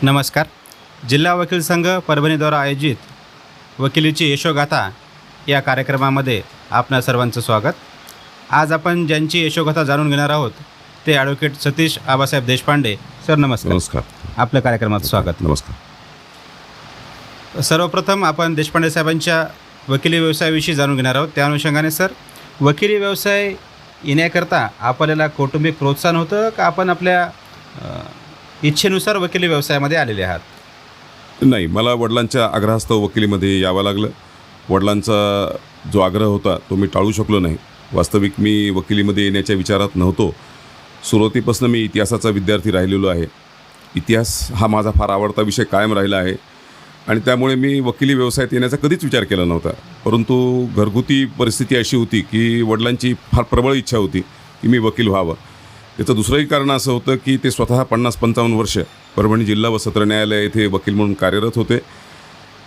नमस्कार. जिल्हा वकील संघ परभणीद्वारा आयोजित वकिलीची यशोगाथा या कार्यक्रमामध्ये आपणा सर्वांचं स्वागत. आज आपण ज्यांची यशोगाथा जाणून घेणार आहोत ते ॲडव्होकेट सतीश आबासाहेब देशपांडे. सर नमस्कार. नमस्कार. आपल्या कार्यक्रमात स्वागत. नमस्कार. सर्वप्रथम आपण देशपांडे साहेबांच्या वकिली व्यवसायाविषयी जाणून घेणार आहोत. त्या अनुषंगाने सर, वकिली व्यवसाय येण्याकरता आपल्याला कौटुंबिक प्रोत्साहन होतं का आपण आपल्या इच्छेनुसार वकिली व्यवसायामध्ये आलेले आहात? नाही, मला वडिलांच्या आग्रहास्तव वकिलीमध्ये यावं लागलं. वडिलांचा जो आग्रह होता तो मी टाळू शकलो नाही. वास्तविक मी वकिलीमध्ये येण्याच्या विचारात नव्हतो. सुरुवातीपासून मी इतिहासाचा विद्यार्थी राहिलेलो आहे. इतिहास हा माझा फार आवडता विषय कायम राहिला आहे आणि त्यामुळे मी वकिली व्यवसायात येण्याचा कधीच विचार केला नव्हता. परंतु घरगुती परिस्थिती अशी होती की वडिलांची फार प्रबळ इच्छा होती की मी वकील व्हावं. त्याचं दुसरंही कारण असं होतं की ते स्वतः 50-55 वर्ष परभणी जिल्हा व सत्र न्यायालय येथे वकील म्हणून कार्यरत होते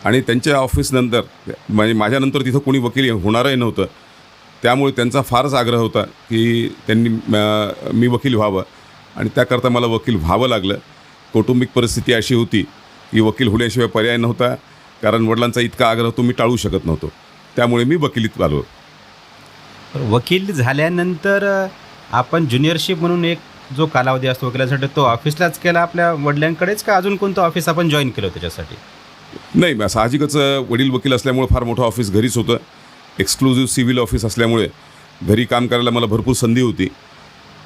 आणि त्यांच्या ऑफिसनंतर म्हणजे माझ्यानंतर तिथं कोणी वकील होणारही नव्हतं. त्यामुळे त्यांचा फारच आग्रह होता की त्यांनी मी वकील व्हावं आणि त्याकरता मला वकील व्हावं लागलं. कौटुंबिक परिस्थिती अशी होती की वकील होण्याशिवाय पर्याय नव्हता, कारण वडिलांचा इतका आग्रह तो मी टाळू शकत नव्हतो. त्यामुळे मी वकिलीत आलो. वकील झाल्यानंतर आपण ज्युनियरशिप म्हणून एक जो कालावधी असतो वकिलासाठी तो ऑफिसलाच केला आपल्या वडिलांकडेच का अजून कोणतं ऑफिस आपण जॉईन केलं त्याच्यासाठी? नाही, साहजिकच वडील वकील असल्यामुळे फार मोठं ऑफिस घरीच होतं. एक्सक्लुझिव्ह सिव्हिल ऑफिस असल्यामुळे घरी काम करायला मला भरपूर संधी होती.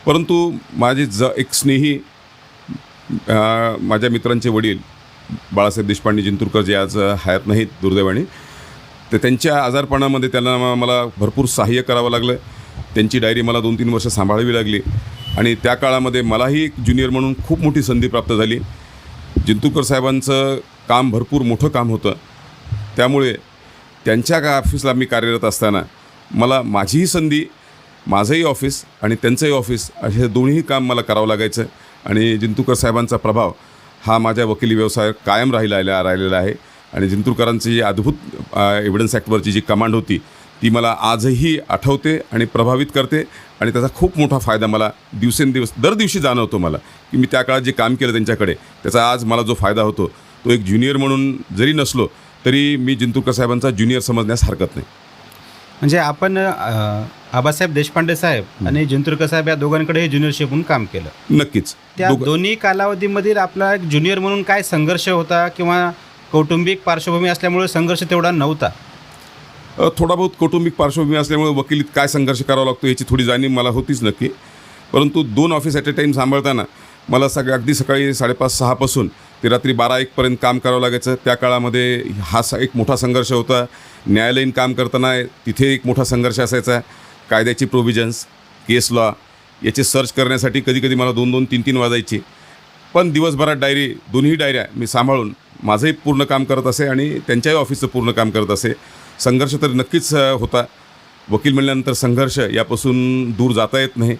परंतु माझे एक स्नेही माझ्या मित्रांचे वडील बाळासाहेब देशपांडे जिंतूरकर जे आज हयात नाहीत दुर्दैवाने, तर त्यांच्या आजारपणामध्ये त्यांना मला भरपूर सहाय्य करावं लागलं. त्यांची डायरी मला 2-3 वर्ष सांभाळावी लागली आणि त्या काळामध्ये मलाही एक ज्युनियर म्हणून खूप मोठी संधी प्राप्त झाली. जिंतूरकर साहेबांचं काम भरपूर मोठं काम होतं. त्यामुळे त्यांच्या ऑफिसला मी कार्यरत असताना मला माझीही संधी, माझंही ऑफिस आणि त्यांचंही ऑफिस असे दोन्हीही काम मला करावं लागायचं. आणि जिंतूरकर साहेबांचा प्रभाव हा माझ्या वकिली व्यवसायात कायम राहिलेला आहे. आणि जिंतूरकरांची जी अद्भुत एव्हिडन्स ॲक्टवरची जी कमांड होती ती मला आजही आठवते आणि प्रभावित करते आणि त्याचा खूप मोठा फायदा मला दिवसेंदिवस दर दिवशी जाणवतो मला की मी त्या काळात जे काम केलं त्यांच्याकडे त्याचा आज मला जो फायदा होतो तो एक ज्युनियर म्हणून जरी नसलो तरी मी जिंतूरकर साहेबांचा ज्युनियर समजण्यास हरकत नाही. म्हणजे आपण आबासाहेब देशपांडे साहेब आणि जिंतूरकर साहेब या दोघांकडेही ज्युनियरशिप म्हणून काम केलं. नक्कीच. त्या दोन्ही कालावधीमधील आपला एक ज्युनियर म्हणून काय संघर्ष होता किंवा कौटुंबिक पार्श्वभूमी असल्यामुळे संघर्ष तेवढा नव्हता? थोडा बहुत कौटुंबिक पार्श्वभूमी असल्यामुळे वकिलीत काय संघर्ष करावा लागतो याची थोडी जाणीव मला होतीच नक्की. परंतु 2 ऑफिस ॲट अ टाईम सांभाळताना मला अगदी सकाळी 5:30-6 पासून ते रात्री 12-1 पर्यंत काम करावं लागायचं. त्या काळामध्ये हा एक मोठा संघर्ष होता. न्यायालयीन काम करताना तिथे एक मोठा संघर्ष असायचा. कायद्याची प्रोव्हिजन्स, केस लॉ याचे सर्च करण्यासाठी कधीकधी मला 2-2, 3-3 वाजायची. पण दिवसभरात दोन्ही डायऱ्या मी सांभाळून माझंही पूर्ण काम करत असे आणि त्यांच्याही ऑफिसचं पूर्ण काम करत असे. संघर्ष तर नक्कीच होता. वकील म्हणल्यानंतर संघर्ष यापासून दूर जाता येत नाही.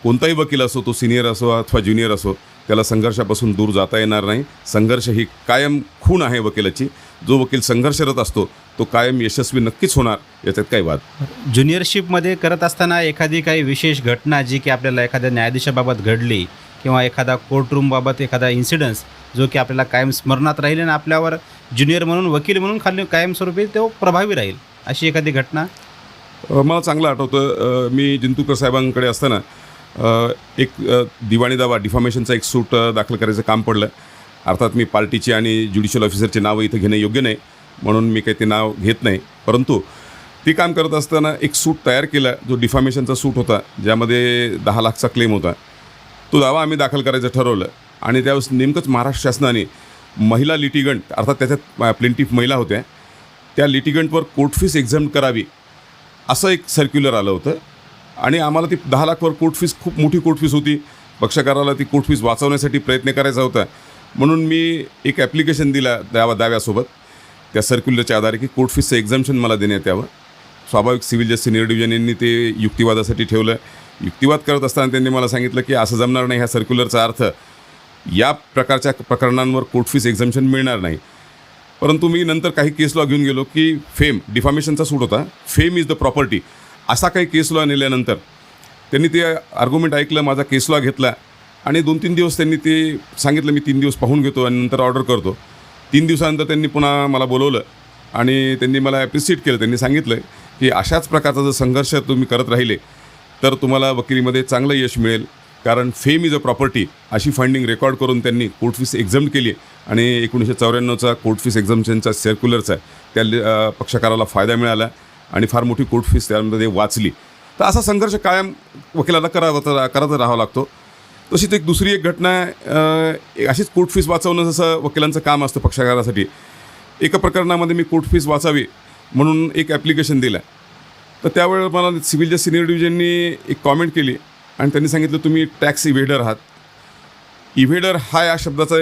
कोणताही वकील असो, तो सिनियर असो अथवा ज्युनियर असो, त्याला संघर्षापासून दूर जाता येणार नाही. संघर्ष ही कायम खूण आहे वकिलाची. जो वकील संघर्षरत असतो तो कायम यशस्वी नक्कीच होणार, याच्यात काही वाद. ज्युनियरशिपमध्ये करत असताना एखादी काही विशेष घटना जी की आपल्याला एखाद्या न्यायाधीशाबाबत घडली किंवा एखादा कोर्टरूमबाबत एखादा इन्सिडन्स जो की आपल्याला कायम स्मरणात राहील आणि आपल्यावर ज्युनियर म्हणून वकील म्हणून खाली कायमस्वरूपी तो प्रभावी राहील, अशी एखादी घटना? मला चांगलं आठवतं. मी जिंतूरकर साहेबांकडे असताना एक दिवाणी दावा डिफॉमेशनचा एक सूट दाखल करायचं काम पडलं. अर्थात मी पार्टीची आणि ज्युडिशियल ऑफिसरचे नावं इथं घेणं योग्य नाही म्हणून मी काही ते नाव घेत नाही. परंतु ते काम करत असताना एक सूट तयार केला जो डिफॉमेशनचा सूट होता, ज्यामध्ये 10 लाखचा क्लेम होता. तो दावा आम्ही दाखल करायचं ठरवलं आणि त्यावेळेस नेमकंच महाराष्ट्र शासनाने महिला लिटिगंट, अर्थात त्याच्यात प्लेंटिफ महिला होत्या, त्या लिटिगंटवर कोर्ट फीस एक्झाम करावी असं एक सर्क्युलर आलं होतं. आणि आम्हाला ती 10 लाखवर कोर्ट फीस, खूप मोठी कोर्ट फीस होती. पक्षकाराला ती कोर्ट फीस वाचवण्यासाठी प्रयत्न करायचा होता. म्हणून मी एक ॲप्लिकेशन दिला दाव्यासोबत त्या सर्क्युलरच्या आधारे की कोर्ट फीसचं एक्झाम्शन मला देण्यात यावं. स्वाभाविक सिव्हिल जज सिनियर डिव्हिजन यांनी ते युक्तिवादासाठी ठेवलं. युक्तिवाद करत असताना त्यांनी मला सांगितलं की असं जमणार नाही, ह्या सर्क्युलरचा अर्थ या प्रकारच्या प्रकरणांवर कोर्ट फीस एक्झाम्शन मिळणार नाही. परंतु मी नंतर काही केस लॉ घेऊन गेलो की फेम, डिफॉमेशनचा सूट होता, फेम इज द प्रॉपर्टी, असा काही केस लॉ नेल्यानंतर त्यांनी ते आर्ग्युमेंट ऐकलं, माझा केस लॉ घेतला आणि 2-3 दिवस त्यांनी ते सांगितलं मी 3 दिवस पाहून घेतो आणि नंतर ऑर्डर करतो. 3 दिवसानंतर त्यांनी पुन्हा मला बोलवलं आणि त्यांनी मला ॲप्रिशिएट केलं. त्यांनी सांगितलं की अशाच प्रकारचा जर संघर्ष तुम्ही करत राहिले तर तुम्हाला वकिलीमध्ये चांगलं यश मिळेल. कारण फेम इज अ प्रॉपर्टी अशी फाइंडिंग रेकॉर्ड करून त्यांनी कोर्ट फीस एक्झम्प्ट केली आणि 1994चा कोर्ट फीस एक्झम्पशनचा सर्क्युलरचा त्या पक्षकाराला फायदा मिळाला आणि फार मोठी कोर्ट फीस त्यामध्ये वाचली. तर असा संघर्ष कायम वकिलाला करत राहावा लागतो. तशीच दुसरी एक घटना अशीच कोर्ट फीस वाचवणं जसं वकिलांचं काम असतं पक्षकारासाठी. एका प्रकरणामध्ये मी कोर्ट फीस वाचावी म्हणून एक ॲप्लिकेशन दिलं. तर त्यावेळेस मला सिव्हिलच्या सिनियर डिव्हिजननी एक कॉमेंट केली आणि त्यांनी सांगितलं तुम्ही टॅक्स इव्हेडर आहात. इव्हेडर हा या शब्दाचा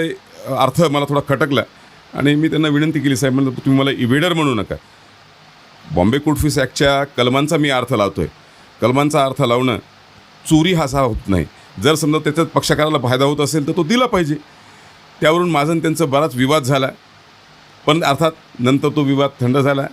अर्थ मला थोडा खटकला आणि मी त्यांना विनंती केली साहेब म्हणलं तुम्ही मला इव्हेडर म्हणू नका. बॉम्बे कोर्ट फीस ॲक्टच्या कलमांचा मी अर्थ लावतो आहे. कलमांचा अर्थ लावणं चोरी हा असा होत नाही. जर समजा त्याच्यात पक्षकाराला फायदा होत असेल तर तो दिला पाहिजे. त्यावरून माझं आणि त्यांचा बराच विवाद झाला. पण अर्थात नंतर तो विवाद थंड झाला.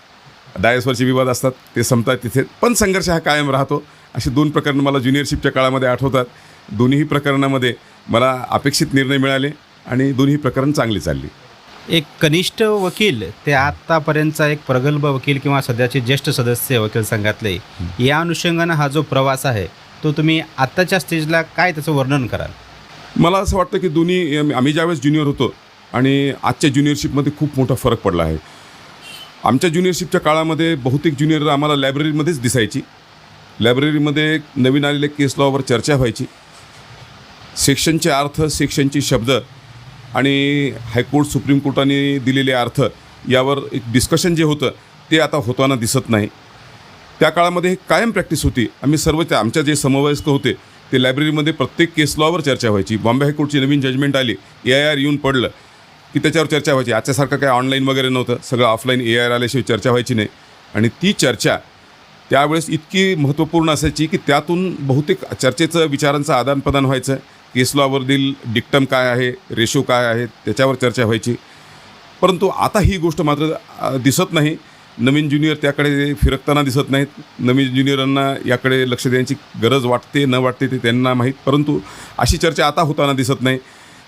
डायसवरचे विवाद असतात ते संपतात तिथे, पण संघर्ष हा कायम राहतो. अशी 2 प्रकरणं मला ज्युनियरशिपच्या काळामध्ये आठवतात. दोन्ही प्रकरणामध्ये मला अपेक्षित निर्णय मिळाले आणि दोन्ही प्रकरण चांगली चालली. एक कनिष्ठ वकील ते आत्तापर्यंतचा एक प्रगल्भ वकील किंवा सध्याचे ज्येष्ठ सदस्य वकील संघातले, या अनुषंगानं हा जो प्रवास आहे तो तुम्ही आत्ताच्या स्टेजला काय त्याचं वर्णन कराल? मला असं वाटतं की दोन्ही आम्ही ज्यावेळेस ज्युनियर होतो आणि आजच्या ज्युनियरशिपमध्ये खूप मोठा फरक पडला आहे. आमच्या ज्युनियरशिपच्या काळामध्ये बहुतेक ज्युनियर आम्हाला लायब्ररीमध्येच दिसायची. लायब्ररीमध्ये नवीन आलेल्या केस लॉवर चर्चा व्हायची. सेक्शनचे अर्थ, सेक्शनचे शब्द आणि हायकोर्ट सुप्रीम कोर्टाने दिलेले अर्थ यावर एक डिस्कशन जे होतं ते आता होताना दिसत नाही. त्या काळामध्ये हे कायम प्रॅक्टिस होती. आम्ही सर्व आमच्या जे समवयस्क होते ते लायब्ररीमध्ये प्रत्येक केस लॉवर चर्चा व्हायची. बॉम्बे हायकोर्टची नवीन जजमेंट आली, AIR येऊन पडलं की त्याच्यावर चर्चा व्हायची. आजच्यासारखं काय ऑनलाईन वगैरे नव्हतं, सगळं ऑफलाईन. AIR आल्याशिवाय चर्चा व्हायची नाही. आणि ती चर्चा त्यावेळेस इतकी महत्त्वपूर्ण असायची की त्यातून बहुतेक चर्चेचं विचारांचं आदानप्रदान व्हायचं. केस लॉवरील डिक्टम काय आहे, रेशो काय आहे त्याच्यावर चर्चा व्हायची. परंतु आता ही गोष्ट मात्र दिसत नाही. नवीन ज्युनियर त्याकडे फिरकताना दिसत नाहीत. नवीन ज्युनियरांना याकडे लक्ष देण्याची गरज वाटते न वाटते ते त्यांना माहीत, परंतु अशी चर्चा आता होताना दिसत नाही.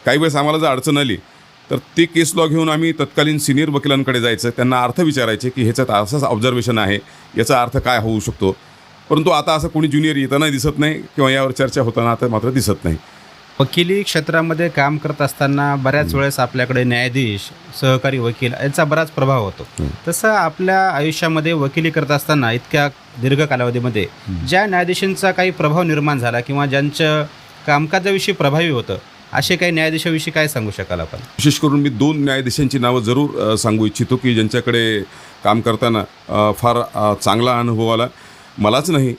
काही वेळेस आम्हाला जर अडचण आली तर ते केस लॉ घेऊन आम्ही तत्कालीन सिनियर वकिलांकडे जायचं, त्यांना अर्थ विचारायचे की ह्याच्यात असंच ऑब्झर्वेशन आहे, याचा अर्थ काय होऊ शकतो. परंतु आता असं कोणी ज्युनियर येतानाही दिसत नाही किंवा यावर चर्चा होताना आता मात्र दिसत नाही. वकिली क्षेत्रामध्ये काम करत असताना बऱ्याच वेळेस आपल्याकडे न्यायाधीश, सहकारी वकील यांचा बराच प्रभाव होतो. तसं आपल्या आयुष्यामध्ये वकिली करत असताना इतक्या दीर्घ कालावधीमध्ये ज्या न्यायाधीशांचा काही प्रभाव निर्माण झाला किंवा ज्यांचं कामकाजाविषयी प्रभावी होतं, असे काही न्यायाधीशाविषयी काय सांगू शकाल आपण? विशेष करून मी 2 न्यायाधीशांची नावं जरूर सांगू इच्छितो की ज्यांच्याकडे काम करताना फार चांगला अनुभव आला. मलाच नाही,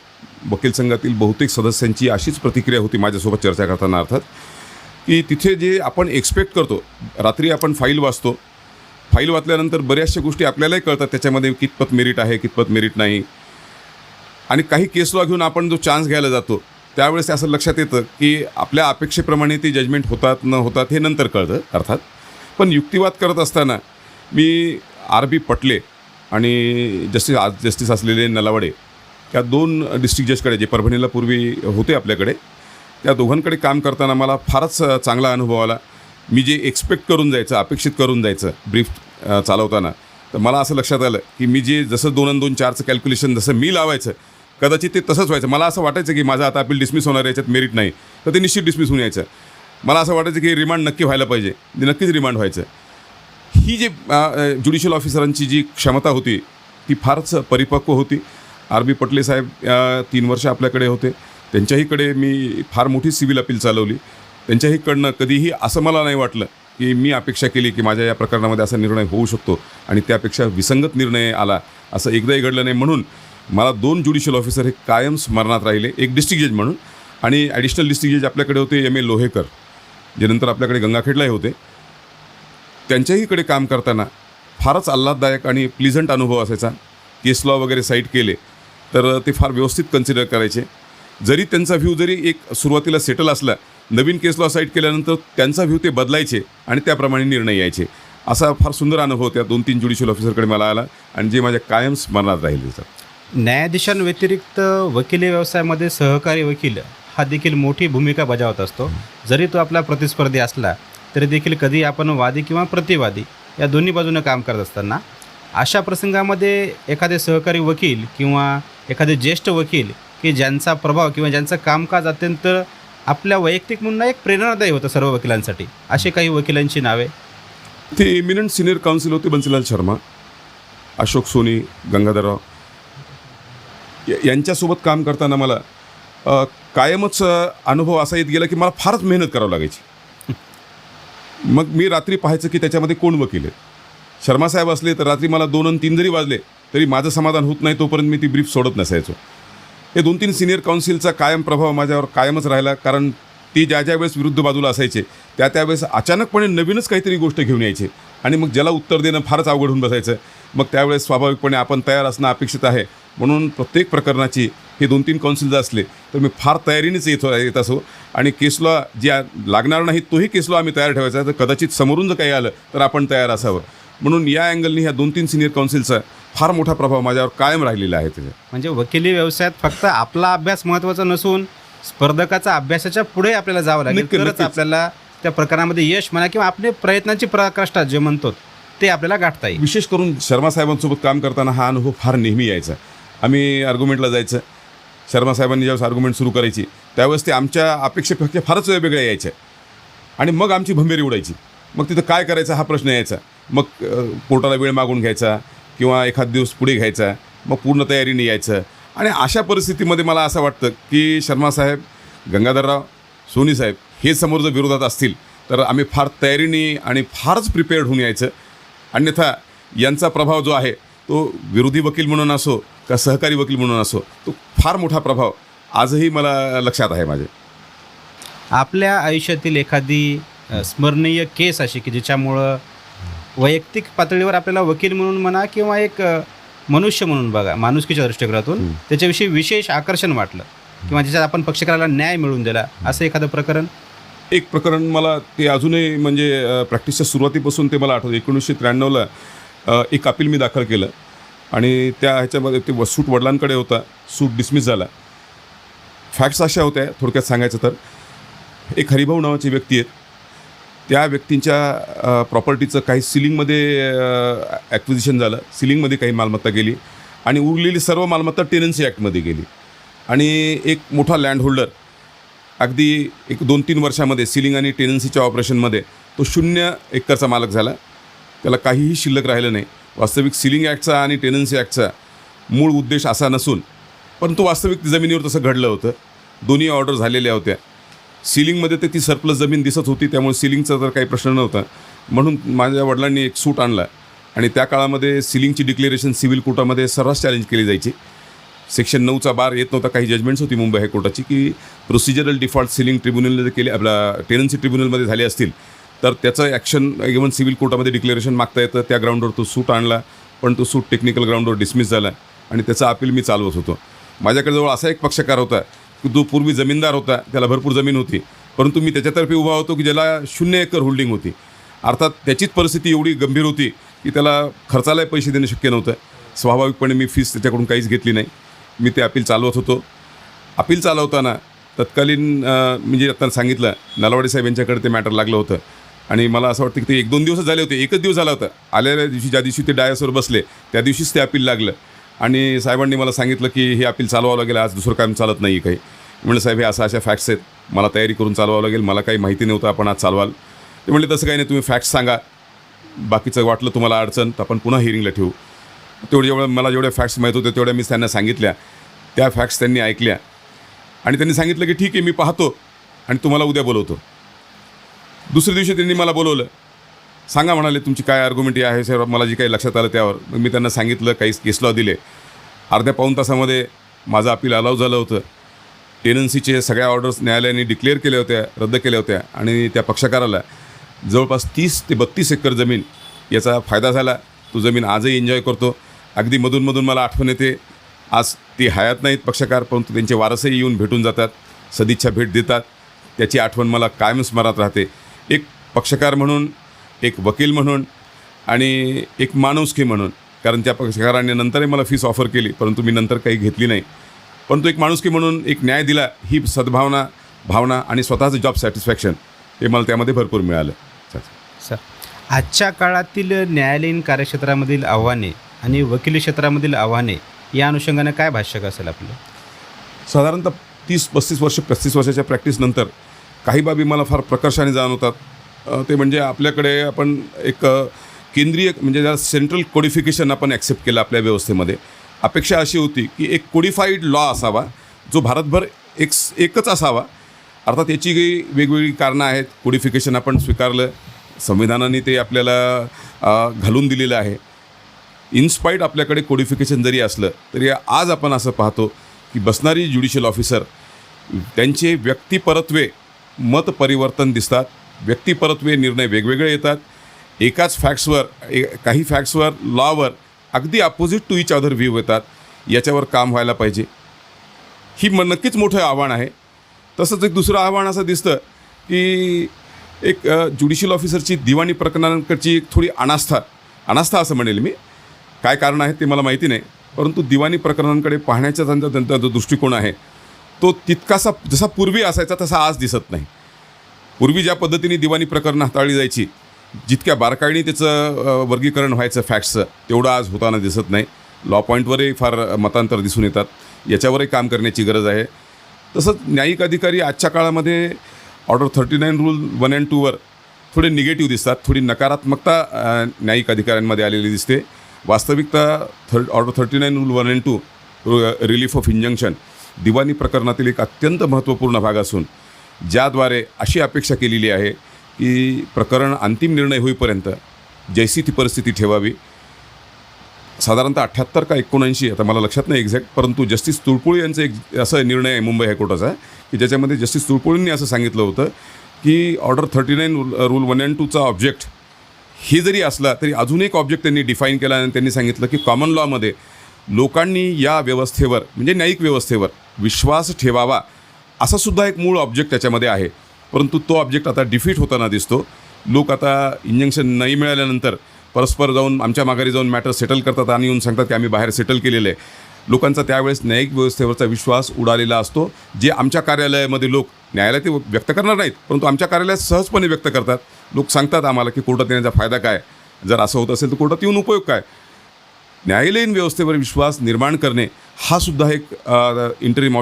वकील संघातील बहुतेक सदस्यांची अशीच प्रतिक्रिया होती माझ्यासोबत चर्चा करताना. अर्थात की तिथे जे आपण एक्सपेक्ट करतो, रात्री आपण फाईल वाचतो, फाईल वाचल्यानंतर बऱ्याचशा गोष्टी आपल्यालाही कळतात त्याच्यामध्ये कितपत मेरिट आहे, कितपत मेरिट नाही. आणि काही केस लॉ घेऊन आपण जो चान्स घ्यायला जातो त्यावेळेस असं लक्षात येतं की आपल्या अपेक्षेप्रमाणे ती जजमेंट होतात न होतात हे नंतर कळतं अर्थात. पण युक्तिवाद करत असताना मी RB पटले आणि जस्टिस असलेले नलावडे या 2 डिस्ट्रिक्ट जजकडे, जे परभणीला पूर्वी होते आपल्याकडे, त्या दोघांकडे काम करताना मला फारच चांगला अनुभव आला. मी जे एक्सपेक्ट करून जायचं, अपेक्षित करून जायचं ब्रीफ चालवताना, तर मला असं लक्षात आलं की मी जे जसं 2 आणि 2 4चं कॅल्क्युलेशन जसं मी लावायचं कदाचित ते तसंच व्हायचं. मला असं वाटायचं की माझं आता अपील डिसमिस होणार, याच्यात मेरिट नाही, तर ते निश्चित डिसमिस होऊन यायचं. मला असं वाटायचं की रिमांड नक्की व्हायला पाहिजे, नक्कीच रिमांड व्हायचं. ही जी ज्युडिशियल ऑफिसरांची जी क्षमता होती ती फारच परिपक्व होती. RB पटले साहेब 3 वर्ष आपल्याकडे होते. त्यांच्याहीकडे मी फार मोठी सिव्हिल अपील चालवली. त्यांच्याहीकडनं कधीही असं मला नाही वाटलं की मी अपेक्षा केली की माझ्या या प्रकरणामध्ये असा निर्णय होऊ शकतो आणि त्यापेक्षा विसंगत निर्णय आला, असं एकदाही घडलं नाही. म्हणून मला 2 ज्युडिशियल ऑफिसर हे कायम स्मरणात राहिले. एक डिस्ट्रिक्ट जज म्हणून आणि ॲडिशनल डिस्ट्रिक्ट जज आपल्याकडे होते MA लोहेकर, जे नंतर आपल्याकडे गंगाखेडलाही होते. त्यांच्याहीकडे काम करताना फारच आल्हाददायक आणि प्लिझंट अनुभव असायचा. केस लॉ वगैरे साईट केले तर ते फार व्यवस्थित कन्सिडर करायचे. जरी त्यांचा व्ह्यू जरी एक सुरुवातीला सेटल असला, नवीन केस लॉ साईट केल्यानंतर त्यांचा व्ह्यू ते बदलायचे आणि त्याप्रमाणे निर्णय यायचे. असा फार सुंदर अनुभव त्या 2-3 ज्युडिशियल ऑफिसरकडे मला आला आणि जे माझ्या कायम स्मरणात राहिले. न्यायाधीशांव्यतिरिक्त वकिली व्यवसायामध्ये सहकारी वकील हा देखील मोठी भूमिका बजावत असतो. जरी तो आपला प्रतिस्पर्धी असला तरी देखील कधी आपण वादी किंवा प्रतिवादी या दोन्ही बाजूनं काम करत असताना अशा प्रसंगामध्ये एखादे सहकारी वकील किंवा एखादे ज्येष्ठ वकील की ज्यांचा प्रभाव किंवा ज्यांचं कामकाज अत्यंत आपल्या वैयक्तिक म्हणून एक प्रेरणादायी होतं सर्व वकिलांसाठी, असे काही वकिलांची नावे? ते इमिनंट सिनियर काउन्सिल होते बन्सीलाल शर्मा, अशोक सोनी, गंगाधरराव यांच्यासोबत काम करताना मला कायमच अनुभव असा येत गेला की मला फारच मेहनत करावी लागायची. मग मी रात्री पाहायचं की त्याच्यामध्ये कोण वकील आहे. शर्मासाहेब असले तर रात्री मला 2 आणि 3 जरी वाजले तरी माझं समाधान होत नाही तोपर्यंत मी ती ब्रीफ सोडत नसायचो. हे 2-3 सिनियर काउन्सिलचा कायम प्रभाव माझ्यावर कायमच राहिला, कारण ती ज्या वेळेस विरुद्ध बाजूला असायचे त्यावेळेस अचानकपणे नवीनच काहीतरी गोष्ट घेऊन यायचे आणि मग ज्याला उत्तर देणं फारच अवघड होऊन बसायचं. मग त्यावेळेस स्वाभाविकपणे आपण तयार असणं अपेक्षित आहे. म्हणून प्रत्येक प्रकरणाची हे 2-3 काउन्सिल जर असले तर मी फार तयारीनेच येत असो आणि केसला ज्या लागणार नाही तोही केसला आम्ही तयार ठेवायचा. तर कदाचित समोरून जर काही आलं तर आपण तयार असावं. म्हणून या अँगलनी ह्या 2-3 सिनियर काउन्सिलचा फार मोठा प्रभाव माझ्यावर कायम राहिलेला आहे. त्याचा म्हणजे वकिली व्यवसायात फक्त आपला अभ्यास महत्त्वाचा नसून स्पर्धकाचा अभ्यासाच्या पुढे आपल्याला जावं लागेल, नक्की, तरच नक्कीच. आपल्याला त्या प्रकरणामध्ये यश म्हणा किंवा आपल्या प्रयत्नांची पराकाष्ठा जे म्हणतो ते आपल्याला गाठता येईल. विशेष करून शर्मासाहेबांसोबत काम करताना हा अनुभव फार नेहमी यायचा. आम्ही आर्ग्युमेंटला जायचं, शर्मासाहेबांनी ज्यावेळेस आर्ग्युमेंट सुरू करायची त्यावेळेस ते आमच्या अपेक्षेपेक्षा फारच वेगळ्या यायच्या आणि मग आमची भंबेरी उडायची. मग तिथं काय करायचं हा प्रश्न यायचा. मग कोर्टाला वेळ मागून घ्यायचा किंवा एखाद दिवस पुढे घ्यायचा, मग पूर्ण तयारीने यायचं. आणि अशा परिस्थितीमध्ये मला असं वाटतं की शर्मासाहेब, गंगाधरराव, सोनीसाहेब हे समोर जर विरोधात असतील तर आम्ही फार तयारीने आणि फारच प्रिपेअर्ड होऊन यायचं. अन्यथा यांचा प्रभाव जो आहे तो विरोधी वकील म्हणून असो का सहकारी वकील म्हणून असो तो फार मोठा प्रभाव आजही मला लक्षात आहे माझ्या. आपल्या आयुष्यातील एखादी स्मरणीय केस अशी की ज्याच्यामुळं वैयक्तिक पातळीवर आपल्याला वकील म्हणून म्हणा किंवा एक मनुष्य म्हणून बघा माणुसकीच्या दृष्टिकोनातून त्याच्याविषयी विशेष आकर्षण वाटलं किंवा ज्याच्यात आपण पक्षकाराला न्याय मिळवून दिला असं एखादं प्रकरण? एक प्रकरण मला ते अजूनही म्हणजे प्रॅक्टिसच्या सुरुवातीपासून ते मला आठवतं. 1993ला एक अपील मी दाखल केलं आणि त्या ह्याच्यामध्ये ते सूट वडिलांकडे होता. सूट डिसमिस झाला. फॅक्ट्स अशा होत्या थोडक्यात सांगायचं तर, एक हरिभाऊ नावाची व्यक्ती आहेत. त्या व्यक्तींच्या प्रॉपर्टीचं काही सिलिंगमध्ये ॲक्विजिशन झालं, सिलिंगमध्ये काही मालमत्ता गेली आणि उरलेली सर्व मालमत्ता टेनन्सी ॲक्टमध्ये गेली. आणि एक मोठा लँड होल्डर अगदी एक 2-3 वर्षामध्ये सिलिंग आणि टेनन्सीच्या ऑपरेशनमध्ये तो 0 एकरचा मालक झाला. त्याला काहीही शिल्लक राहिलं नाही. वास्तविक सिलिंग ॲक्टचा आणि टेनन्सी ॲक्टचा मूळ उद्देश असा नसून परंतु वास्तविक जमिनीवर तसं घडलं होतं. दोन्ही ऑर्डर झालेल्या होत्या. सिलिंगमध्ये ते ती सरप्लस जमीन दिसत होती त्यामुळे सिलिंगचा तर काही प्रश्न नव्हता. म्हणून माझ्या वडिलांनी एक सूट आणला आणि त्या काळामध्ये सिलिंगची डिक्लेरेशन सिव्हिल कोर्टामध्ये सर्रास चॅलेंज केली जायची. सेक्शन 9चा बार येत नव्हता. काही जजमेंट्स होती मुंबई हायकोर्टाची की प्रोसिजरल डिफॉल्ट सिलिंग ट्रिब्युनलने जर केले आपला टेनन्सी ट्रिब्युनलमध्ये झाले असतील तर त्याचं ॲक्शन इव्हन सिव्हिल कोर्टामध्ये डिक्लेरेशन मागता येतं. त्या ग्राउंडवर तो सूट आणला पण तो सूट टेक्निकल ग्राउंडवर डिसमिस झाला आणि त्याचा अपील मी चालवत होतो. माझ्याकडे जवळ असा एक पक्षकार होता की जो पूर्वी जमीनदार होता, त्याला भरपूर जमीन होती, परंतु मी त्याच्यातर्फे उभा होतो की ज्याला 0 एकर होल्डिंग होती. अर्थात त्याचीच परिस्थिती एवढी गंभीर होती की त्याला खर्चालाही पैसे देणं शक्य नव्हतं. स्वाभाविकपणे मी फीस त्याच्याकडून काहीच घेतली नाही. मी ते अपील चालवत होतो. अपील चालवताना तत्कालीन म्हणजे आता सांगितलं नलावडे साहेब यांच्याकडे ते मॅटर लागलं होतं आणि मला असं वाटतं की ते 1-2 दिवस झाले होते. एकच दिवस झाला होता. आलेल्या दिवशी ज्या दिवशी ते डायसवर बसले त्या दिवशीच ते अपील लागलं आणि साहेबांनी मला सांगितलं की हे अपील चालवावं लागेल, आज दुसरं काम चालत नाही काही. म्हणलं साहेब हे अशा फॅक्ट्स आहेत, मला तयारी करून चालवावं लागेल, मला काही माहिती नव्हतं, आपण आज चालवाल. ते म्हणले तसं काही नाही, तुम्ही फॅक्ट्स सांगा, बाकीचं वाटलं तुम्हाला अडचण तर आपण पुन्हा हिअरिंगला ठेवू. मला जेवढ्या फॅक्ट्स माहीत होते तेवढ्या मी त्यांना सांगितल्या. त्या फॅक्ट्स त्यांनी ऐकल्या आणि त्यांनी सांगितलं की ठीक आहे मी पाहतो आणि तुम्हाला उद्या बोलवतो. दुसऱ्या दिवशी त्यांनी मला बोलवलं. सांगा म्हणाले तुमची काय आर्ग्युमेंट आहे सर, मला जी काही लक्षात आलं त्यावर. मग मी त्यांना सांगितलं, काही केस लॉ दिले. अर्ध्या-पाऊण तासामध्ये माझं अपील अलाव झालं होतं. टेनन्सीचे सगळ्या ऑर्डर्स न्यायालयाने डिक्लेअर केल्या होत्या, रद्द केल्या होत्या आणि त्या पक्षकाराला जवळपास 30 ते 32 एकर जमीन याचा फायदा झाला. तो जमीन आजही एन्जॉय करतो. अगदी मधून मला आठवण येते. आज ती हयात नाहीत पक्षकार, परंतु त्यांचे वारसही येऊन भेटून जातात, सदिच्छा भेट देतात. त्याची आठवण मला कायम स्मरणात राहते. एक पक्षकार म्हणून, एक वकील म्हणून आणि एक माणुसकी म्हणून. कारण त्या पक्षकाराने नंतरही मला फीस ऑफर केली, परंतु मी नंतर काही घेतली नाही. परंतु एक माणुसकी म्हणून एक न्याय दिला ही सद्भावना भावना आणि स्वतःचं जॉब सॅटिस्फॅक्शन हे मला त्यामध्ये भरपूर मिळालं. सर, आजच्या काळातील न्यायालयीन कार्यक्षेत्रामधील आव्हाने आणि वकिली क्षेत्रामधील आव्हाने या अनुषंगाने काय भाष्य असेल आपलं? साधारणतः 30-35 वर्ष 35 वर्षाच्या प्रॅक्टिसनंतर काही बाबी मला फार प्रकर्षाने जाणवतात. ते म्हणजे आपल्याकडे आपण एक केंद्रीय म्हणजे ज्याला सेंट्रल कोडिफिकेशन आपण ॲक्सेप्ट केलं आपल्या व्यवस्थेमध्ये. अपेक्षा अशी होती की एक कोडिफाईड लॉ असावा जो भारतभर एकच असावा. अर्थात याची काही वेगवेगळी कारणं आहेत. कोडिफिकेशन आपण स्वीकारलं, संविधानाने ते आपल्याला घालून दिलेलं आहे. इनस्पाईट आपल्याकडे कोडिफिकेशन जरी असलं तरी आज आपण असं पाहतो की बसणारी ज्युडिशियल ऑफिसर त्यांचे व्यक्तिपरत्वे मत परिवर्तन दिसतात. व्यक्तिपरत्वे निर्णय वेगवेगळे येतात. एकाच फॅक्ट्सवर काही फॅक्ट्सवर लॉवर अगदी opposite to each other view येतात. याच्यावर काम व्हायला पाहिजे. ही नक्कीच मोठं आव्हान आहे. तसंच एक दुसरं आव्हान असं दिसतं की एक ज्युडिशियल ऑफिसरची दिवाणी प्रकरणांकडची एक थोडी अनास्था असं म्हणेल मी. काय कारण आहे ते मला माहिती नाही, परंतु दिवाणी प्रकरणांकडे पाहण्याचा त्यांचा जो दृष्टिकोन आहे तो तितकासा जसा पूर्वी असायचा तसा आज दिसत नाही. पूर्वी ज्या पद्धतीने दिवाणी प्रकरणं हाताळली जायची, जितक्या बारकाईने त्याचं वर्गीकरण व्हायचं फॅक्ट्सचं, तेवढं आज होताना दिसत नाही. लॉ पॉईंटवरही फार मतांतर दिसून येतात. याच्यावरही काम करण्याची गरज आहे. तसंच न्यायिक अधिकारी आजच्या काळामध्ये ऑर्डर 39 रूल 1 and 2वर थोडे निगेटिव्ह दिसतात. थोडी नकारात्मकता न्यायिक अधिकाऱ्यांमध्ये आलेली दिसते. वास्तविकता order 39 rule 1 and 2 relief of injunction दिवाणी प्रकरणातील एक अत्यंत महत्त्वपूर्ण भाग असून ज्याद्वारे अशी अपेक्षा केलेली आहे की प्रकरण अंतिम निर्णय होईपर्यंत जैसी ती परिस्थिती ठेवावी. साधारणतः 78 का 79 आता मला लक्षात नाही एक्झॅक्ट, परंतु जस्टिस तुळपुळे यांचा एक असा निर्णय आहे मुंबई हायकोर्टाचा की ज्याच्यामध्ये जस्टिस तुळपुळेंनी असं सांगितलं होतं की ऑर्डर 39 रूल 1 and 2चा ऑब्जेक्ट हे जरी असला तरी अजून एक ऑब्जेक्ट त्यांनी डिफाईन केला आणि त्यांनी सांगितलं की कॉमन लॉमध्ये लोकांनी या व्यवस्थेवर म्हणजे न्यायिक व्यवस्थेवर विश्वास ठेवावा असा सुद्धा एक मूळ ऑब्जेक्ट त्याच्यामध्ये आहे. परंतु तो ऑब्जेक्ट आता डिफीट होताना दिसतो. लोक आता इंजंक्शन नाही मिळाल्यानंतर परस्पर जाऊन आमच्या माघारी जाऊन मॅटर सेटल करतात आणि येऊन सांगतात की आम्ही बाहेर सेटल केलेलं आहे. लोकांचा त्यावेळेस न्यायिक व्यवस्थेवरचा विश्वास उडालेला असतो. जे आमच्या कार्यालयामध्ये लोक न्यायालयात ते व्यक्त करणार नाहीत, परंतु आमच्या कार्यालयात सहजपणे व्यक्त करतात. लोक सांगतात आम्हाला की कोर्टात येण्याचा फायदा काय, जर असं होत असेल तर कोर्टात येऊन उपयोग काय. न्यायालयीन व्यवस्थेवर विश्वास निर्माण करणे हा सुद्धा एक इंटरिम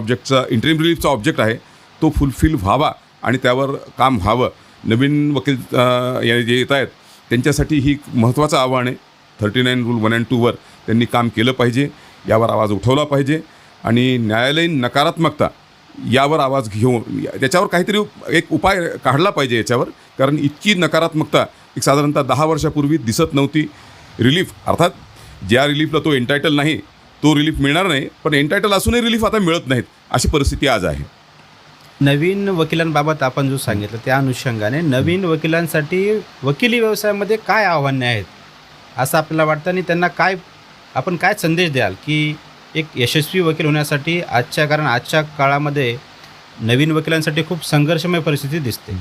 रिलीफचा ऑब्जेक्ट आहे. तो फुलफिल व्हावा आणि त्यावर काम व्हावं. नवीन वकील जे येत आहेत त्यांच्यासाठी ही महत्त्वाचं आव्हान आहे. 39 रूल 1 and 2वर त्यांनी काम केलं पाहिजे. यावर आवाज उठवला पाहिजे आणि न्यायालयीन नकारात्मकता यावर आवाज घेऊन त्याच्यावर काहीतरी एक उपाय काढला पाहिजे याच्यावर. कारण इतकी नकारात्मकता एक साधारणतः 10 वर्षापूर्वी दिसत नव्हती. रिलीफ अर्थात ज्या रिलीफला तो एन्टायटल नाही तो रिलीफ मिळणार नाही, पण एन्टायटल असूनही रिलीफ आता मिळत नाहीत अशी परिस्थिती आज आहे. नवीन वकिलांबाबत आपण जो सांगितलं त्या अनुषंगाने नवीन वकिलांसाठी वकिली व्यवसायामध्ये काय आव्हाने आहेत असं आपल्याला वाटतं आणि त्यांना आपण काय संदेश द्याल की एक यशस्वी वकील होण्यासाठी कारण आजच्या काळामध्ये नवीन वकिलांसाठी खूप संघर्षमय परिस्थिती दिसते.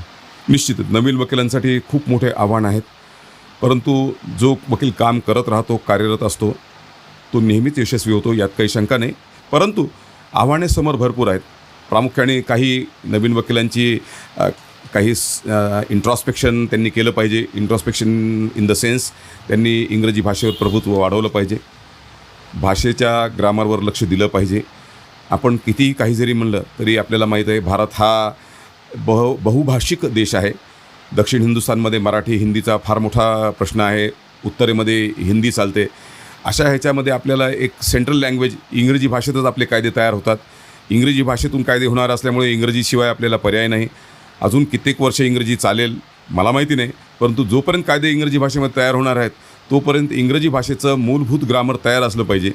निश्चितच नवीन वकिलांसाठी खूप मोठे आव्हान आहेत. परंतु जो वकील काम करत राहतो, कार्यरत असतो, तो नेहमीच यशस्वी होतो, यात काही शंका नाही. परंतु आव्हाने समोर भरपूर आहेत. प्रामुख्याने काही नवीन वकिलांची काही इंट्रॉस्पेक्शन त्यांनी केलं पाहिजे. इंट्रॉस्पेक्शन इन द सेन्स त्यांनी इंग्रजी भाषेवर प्रभुत्व वाढवलं पाहिजे. भाषेच्या ग्रामरवर लक्ष दिलं पाहिजे. आपण कितीही काही जरी म्हणलं तरी आपल्याला माहीत आहे भारत हा बहुभाषिक देश आहे. दक्षिण हिंदुस्थानमध्ये मराठी हिंदीचा फार मोठा प्रश्न आहे. उत्तरेमध्ये हिंदी चालते. अशा ह्याच्यामध्ये आपल्याला एक सेंट्रल लँग्वेज इंग्रजी भाषेतच आपले कायदे तयार होतात. इंग्रजी भाषेतून कायदे होणार असल्यामुळे इंग्रजीशिवाय आपल्याला पर्याय नाही. अजून कित्येक वर्ष इंग्रजी चालेल मला माहिती नाही, परंतु जोपर्यंत कायदे इंग्रजी भाषेमध्ये तयार होणार आहेत तोपर्यंत इंग्रजी भाषेचं मूलभूत ग्रामर तयार असलं पाहिजे.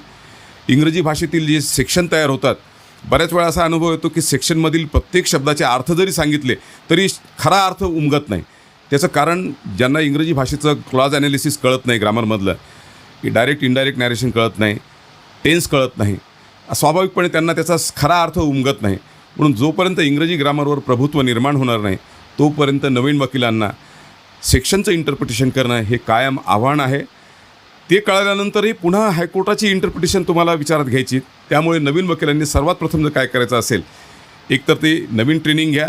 इंग्रजी भाषेतील जे सेक्शन तयार होतात बऱ्याच वेळा असा अनुभव येतो की सेक्शनमधील प्रत्येक शब्दाचे अर्थ जरी सांगितले तरी खरा अर्थ उमगत नाही. त्याचं कारण ज्यांना इंग्रजी भाषेचं क्लॉज ॲनालिसिस कळत नाही ग्रामरमधलं, की डायरेक्ट इनडायरेक्ट नॅरेशन कळत नाही, टेन्स कळत नाही, स्वाभाविकपणे त्यांना त्याचा खरा अर्थ उमगत नाही. म्हणून जोपर्यंत इंग्रजी ग्रामरवर प्रभुत्व निर्माण होणार नाही तोपर्यंत नवीन वकिलांना सेक्शनचं इंटरप्रिटेशन करणं हे कायम आव्हान आहे. ते कळाल्यानंतरही पुन्हा हायकोर्टाची इंटरप्रिटेशन तुम्हाला विचारात घ्यायची. त्यामुळे नवीन वकिलांनी सर्वात प्रथम जर काय करायचं असेल, एकतर ते नवीन ट्रेनिंग घ्या,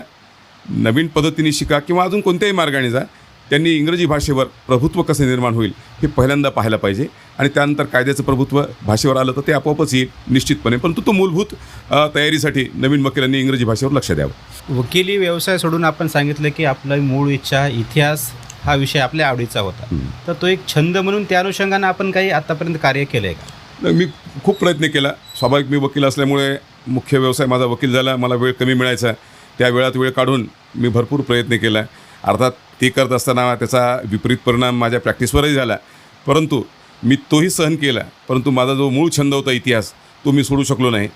नवीन पद्धतीने शिका किंवा अजून कोणत्याही मार्गाने जा. त्यांनी इंग्रजी भाषेवर प्रभुत्व कसं निर्माण होईल हे पहिल्यांदा पाहायला पाहिजे आणि त्यानंतर कायद्याचं प्रभुत्व भाषेवर आलं तर ते आपोआपच येईल निश्चितपणे. परंतु तो मूलभूत तयारीसाठी नवीन वकिलांनी इंग्रजी भाषेवर लक्ष द्यावं. वकिली व्यवसाय सोडून आपण सांगितलं की आपलं मूळ इच्छा इतिहास हा विषय आपल्या आवडीचा होता, तर तो एक छंद म्हणून त्या अनुषंगानं आपण काही आतापर्यंत कार्य केलं आहे का? मी खूप प्रयत्न केला. स्वाभाविक मी वकील असल्यामुळे मुख्य व्यवसाय माझा वकील झाला. मला वेळ कमी मिळायचा. त्या वेळात वेळ काढून मी भरपूर प्रयत्न केला. अर्थात ते करत असताना त्याचा विपरीत परिणाम माझ्या प्रॅक्टिसवरही झाला, परंतु मी तोही सहन केला. परंतु माझा जो मूळ छंद होता इतिहास, तो मी सोडू शकलो नाही.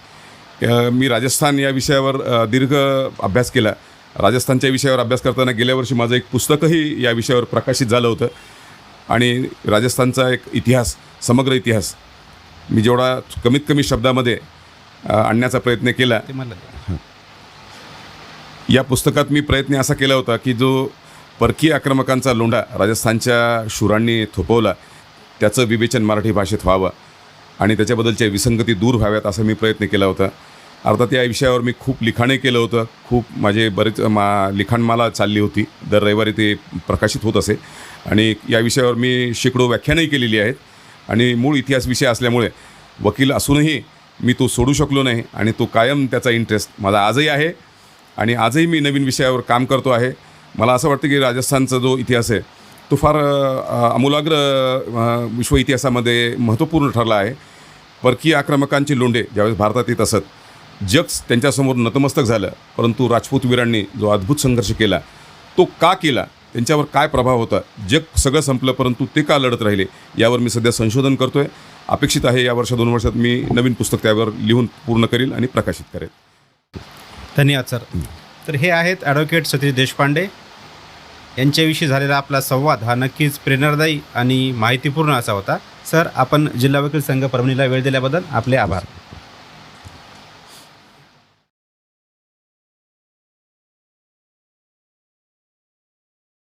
मी राजस्थान या विषयावर दीर्घ अभ्यास केला. राजस्थानच्या विषयावर अभ्यास करताना गेल्या वर्षी माझं एक पुस्तकही या विषयावर प्रकाशित झालं होतं आणि राजस्थानचा एक इतिहास, समग्र इतिहास मी जेवढा कमीत कमी शब्दामध्ये आणण्याचा प्रयत्न केला. ते मला द्या. या पुस्तकात मी प्रयत्न असा केला होता की जो परकीय आक्रमकांचा लोंढा राजस्थानच्या शूरांनी थोपवला, त्याचं विवेचन मराठी भाषेत व्हावं आणि त्याच्याबद्दलच्या विसंगती दूर व्हाव्यात असा मी प्रयत्न केला होता. अर्थात या विषयावर मी खूप लिखाणही केलं होतं. खूप माझे बरेच लिखाणमाला चालली होती. दर रविवारी ते प्रकाशित होत असे आणि या विषयावर मी शेकडो व्याख्यानंही केलेली आहेत. आणि मूळ इतिहास विषय असल्यामुळे वकील असूनही मी तो सोडू शकलो नाही आणि तो कायम त्याचा इंटरेस्ट माझा आजही आहे आणि आजही मी नवीन विषयावर काम करतो आहे. मला असं वाटतं की राजस्थानचा जो इतिहास आहे तो फार आमूलाग्र विश्व इतिहासामध्ये महत्त्वपूर्ण ठरला आहे. परकीय आक्रमकांचे लोंढे ज्यावेळेस भारतात येत असत, जग त्यांच्यासमोर नतमस्तक झालं, परंतु राजपूत वीरांनी जो अद्भुत संघर्ष केला तो का केला, त्यांच्यावर काय प्रभाव होता, जग सगळं संपलं परंतु ते का लढत राहिले, यावर मी सध्या संशोधन करतो आहे. अपेक्षित आहे या दोन वर्षात मी नवीन पुस्तक त्यावर लिहून पूर्ण करील आणि प्रकाशित करेल. धन्यवाद सर. तर हे आहेत ॲडव्होकेट सतीश देशपांडे. यांच्याविषयी झालेला आपला संवाद हा नक्कीच प्रेरणादायी आणि माहितीपूर्ण असा होता. सर, आपण जिल्हा वकील संघ परभणीला वेळ दिल्याबद्दल आपले आभार.